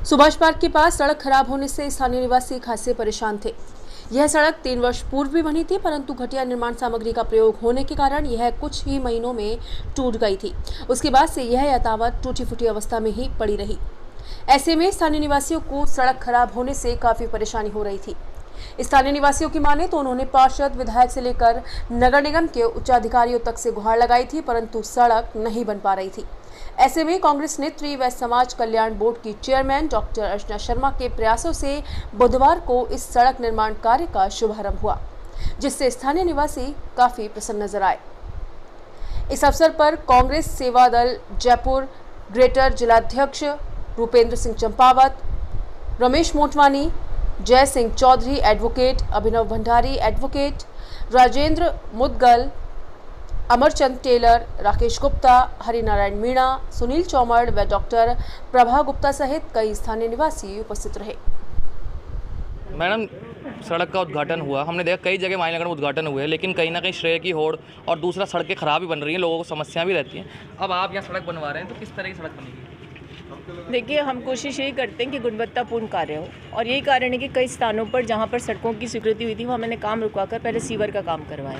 Subhash park के पास सड़क खराब होने से स्थानीय निवासी खासे परेशान थे। यह सड़क 3 वर्ष पूर्व भी बनी थी, परंतु घटिया निर्माण सामग्री का प्रयोग होने के कारण यह कुछ ही महीनों में टूट गई थी। उसके बाद से यह यथावत टूटी फूटी अवस्था में ही पड़ी रही। ऐसे में स्थानीय निवासियों को सड़क खराब होने से काफी परेशानी हो रही थी। स्थानीय निवासियों की माने तो उन्होंने पार्षद, विधायक से लेकर नगर निगम के उच्चाधिकारियों तक से गुहार लगाई थी, परंतु सड़क नहीं बन पा रही थी। ऐसे में कांग्रेस नेत्री व समाज कल्याण बोर्ड की चेयरमैन डॉक्टर अर्चना शर्मा के प्रयासों से बुधवार को इस सड़क निर्माण कार्य का शुभारंभ हुआ, जिससे स्थानीय निवासी काफी प्रसन्न नजर आए। इस अवसर पर कांग्रेस सेवा दल जयपुर ग्रेटर जिलाध्यक्ष रूपेंद्र सिंह चंपावत, रमेश मोटवानी, जय सिंह चौधरी एडवोकेट, अभिनव भंडारी एडवोकेट, राजेंद्र मुदगल, अमरचंद टेलर, राकेश गुप्ता, हरिनारायण मीणा, सुनील चौमड़ व डॉक्टर प्रभा गुप्ता सहित कई स्थानीय निवासी उपस्थित रहे। मैडम, सड़क का उद्घाटन हुआ, हमने देखा कई जगह माइनगर में उद्घाटन हुए हैं, लेकिन कहीं ना कहीं श्रेय की होड़ और दूसरा सड़कें खराब ही बन रही हैं, लोगों को समस्या भी रहती हैं। अब आप यहाँ सड़क बनवा रहे हैं तो किस तरह की सड़क बनेगी? देखिए, हम कोशिश यही करते हैं कि गुणवत्तापूर्ण कार्य हो, और यही कारण है कि कई स्थानों पर जहाँ पर सड़कों की स्वीकृति हुई थी वहाँ मैंने काम रुकवाकर पहले सीवर का काम करवाया।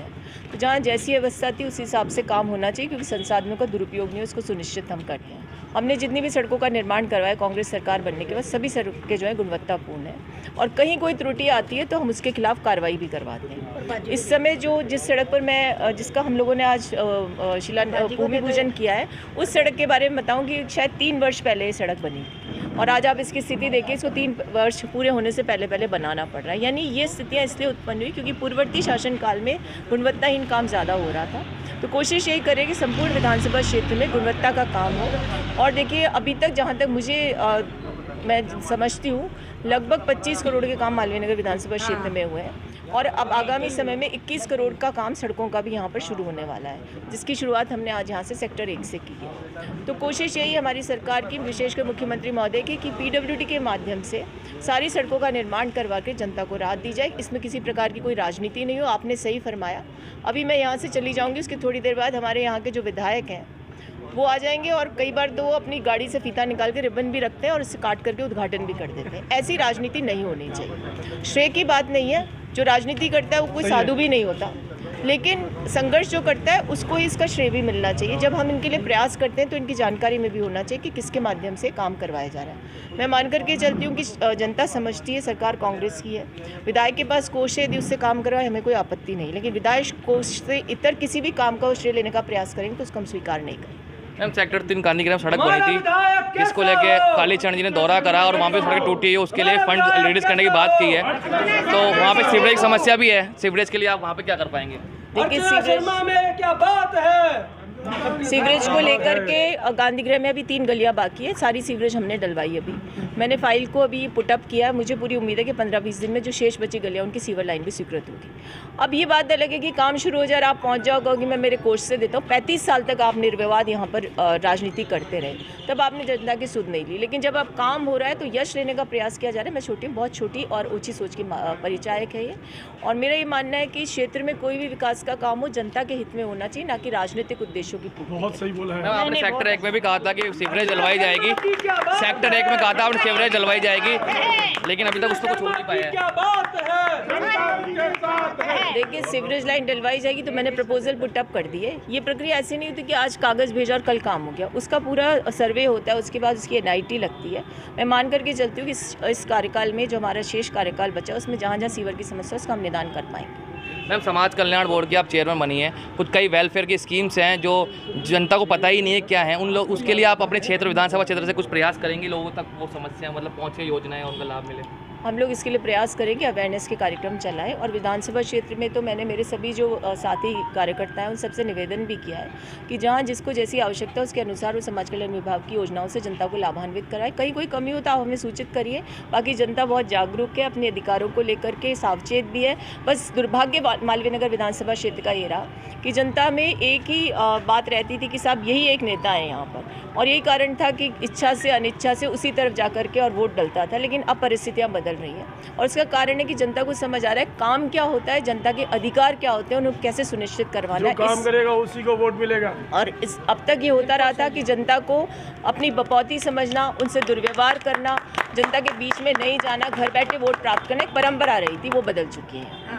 तो जहाँ जैसी अवस्था थी उस हिसाब से काम होना चाहिए, क्योंकि संसाधनों का दुरुपयोग नहीं हो, उसको सुनिश्चित हम करते हैं। हमने जितनी भी सड़कों का निर्माण करवाया कांग्रेस सरकार बनने के बाद, सभी सड़कें जो है गुणवत्तापूर्ण है, और कहीं कोई त्रुटि आती है तो हम उसके खिलाफ कार्रवाई भी करवाते हैं। इस समय जिस सड़क पर मैं जिसका हम लोगों ने आज भूमि पूजन किया है, उस सड़क के बारे में बताऊँ कि शायद 3 वर्ष पहले ये सड़क बनी, और आज आप इसकी स्थिति देखिए, इसको 3 वर्ष पूरे होने से पहले बनाना पड़ रहा है। यानी ये स्थितियाँ इसलिए उत्पन्न हुई क्योंकि पूर्ववर्ती शासनकाल में गुणवत्ताहीन काम ज़्यादा हो रहा था। तो कोशिश यही करें कि संपूर्ण विधानसभा क्षेत्र में गुणवत्ता का काम हो। और देखिए, अभी तक जहाँ तक मैं समझती हूँ, लगभग 25 करोड़ के काम मालवीय नगर विधानसभा क्षेत्र में हुए हैं, और अब आगामी समय में 21 करोड़ का काम सड़कों का भी यहाँ पर शुरू होने वाला है, जिसकी शुरुआत हमने आज यहाँ से सेक्टर 1 से की है। तो कोशिश यही हमारी सरकार की, विशेषकर मुख्यमंत्री महोदय की, कि PWD के माध्यम से सारी सड़कों का निर्माण करवा के जनता को राहत दी जाए। इसमें किसी प्रकार की कोई राजनीति नहीं हो। आपने सही फरमाया। अभी मैं यहाँ से चली जाऊँगी, उसके थोड़ी देर बाद हमारे यहाँ के जो विधायक हैं वो आ जाएंगे, और कई बार तो वो अपनी गाड़ी से फीता निकाल के रिबन भी रखते हैं और उससे काट करके उद्घाटन भी कर देते हैं। ऐसी राजनीति नहीं होनी चाहिए। श्रेय की बात नहीं है, जो राजनीति करता है वो कोई साधु भी नहीं होता, लेकिन संघर्ष जो करता है उसको ही इसका श्रेय भी मिलना चाहिए। जब हम इनके लिए प्रयास करते हैं तो इनकी जानकारी में भी होना चाहिए कि किसके माध्यम से काम करवाया जा रहा है। मैं मान करके चलती हूँ कि जनता समझती है सरकार कांग्रेस की है, विधायक के पास कोष है, यदि उससे काम करवाए हमें कोई आपत्ति नहीं, लेकिन विधायक कोष से इतर किसी भी काम का श्रेय लेने का प्रयास करेंगे तो उसको हम स्वीकार नहीं करेंगे। मैम, सेक्टर 3 गांधीग्राम सड़क बनी थी, इसको लेके कालीचरण जी ने दौरा करा और वहाँ पे सड़क टूटी है, उसके लिए फंड रिलीज करने की बात की है। तो वहाँ पे सीवरेज की समस्या भी है, सीवरेज के लिए आप वहाँ पे क्या कर पाएंगे? देखिए, सीवरेज को लेकर के गांधीग्राम में अभी 3 गलियां बाकी है, सारी सीवरेज हमने डलवाई। अभी मैंने फाइल को अभी पुटअप किया, मुझे पूरी उम्मीद है कि 15-20 दिन में जो शेष बची गलियां उनकी सीवर लाइन भी स्वीकृत होगी। अब ये बात अलग है कि काम शुरू हो जाए, आप पहुंच जाओ, कहोगे मैं मेरे कोर्स से देता हूँ। 35 साल तक आप निर्विवाद यहाँ पर राजनीति करते रहे, तब आपने जनता की सुध नहीं ली, लेकिन जब अब काम हो रहा है तो यश लेने का प्रयास किया जा रहा है। मैं छोटी, बहुत छोटी और ऊँची सोच की परिचायक है ये, और मेरा ये मानना है कि क्षेत्र में कोई भी विकास का काम हो जनता के हित में होना चाहिए, ना कि राजनीतिक उद्देश्यों की पूर्ति। बहुत सही बोला है। आपने सेक्टर 1 में भी कहा था कि सीवरेज जलवाई जाएगी, सेक्टर 1 में कहा था आपने सीवरेज जलवाई जाएगी, लेकिन अभी तक उसको कुछ हो नहीं पाया है। देखिए, सीवरेज लाइन डलवाई जाएगी तो मैंने प्रपोजल पुटअप कर दिए। ये प्रक्रिया ऐसी नहीं होती कि आज कागज़ भेजा और कल काम हो गया, उसका पूरा सर्वे होता है, उसके बाद उसकी NIT लगती है। मैं मान करके चलती हूँ कि इस कार्यकाल में जो हमारा शेष कार्यकाल बचा उसमें जहाँ जहाँ सीवर की समस्या उसका हम निदान कर पाएंगे। मैम, समाज कल्याण बोर्ड की आप चेयरमैन बनी है, कुछ कई वेलफेयर की स्कीम्स हैं जो जनता को पता ही नहीं है क्या है, उन लोग उसके लिए आप अपने क्षेत्र, विधानसभा क्षेत्र से कुछ प्रयास करेंगे, लोगों तक वो समस्या मतलब पहुँचे, योजनाएं उनका लाभ मिले? हम लोग इसके लिए प्रयास करेंगे, अवेयरनेस के कार्यक्रम चलाएं, और विधानसभा क्षेत्र में तो मैंने मेरे सभी जो साथी कार्यकर्ता हैं उन सबसे निवेदन भी किया है कि जहां जिसको जैसी आवश्यकता है उसके अनुसार वो समाज कल्याण विभाग की योजनाओं से जनता को लाभान्वित कराएं। कहीं कोई कमी हो तो आप हमें सूचित करिए। बाकी जनता बहुत जागरूक है, अपने अधिकारों को लेकर के सावचेत भी है। बस दुर्भाग्य मालवीय नगर विधानसभा क्षेत्र का ये रहा कि जनता में एक ही बात रहती थी कि साहब यही एक नेता है यहाँ पर, और यही कारण था कि इच्छा से अनिच्छा से उसी तरफ जा करके और वोट डलता था, लेकिन अब परिस्थितियाँ बदल बदल रही है। और इसका कारण है कि जनता को समझ आ रहा है काम क्या होता है, जनता के अधिकार क्या होते हैं, उन्हें कैसे सुनिश्चित करवाना है। काम करेगा उसी को वोट मिलेगा। और अब तक ये होता रहा था कि जनता को अपनी बपौती समझना, उनसे दुर्व्यवहार करना, जनता के बीच में नहीं जाना, घर बैठे वोट प्राप्त करना एक परंपरा रही थी, वो बदल चुकी है।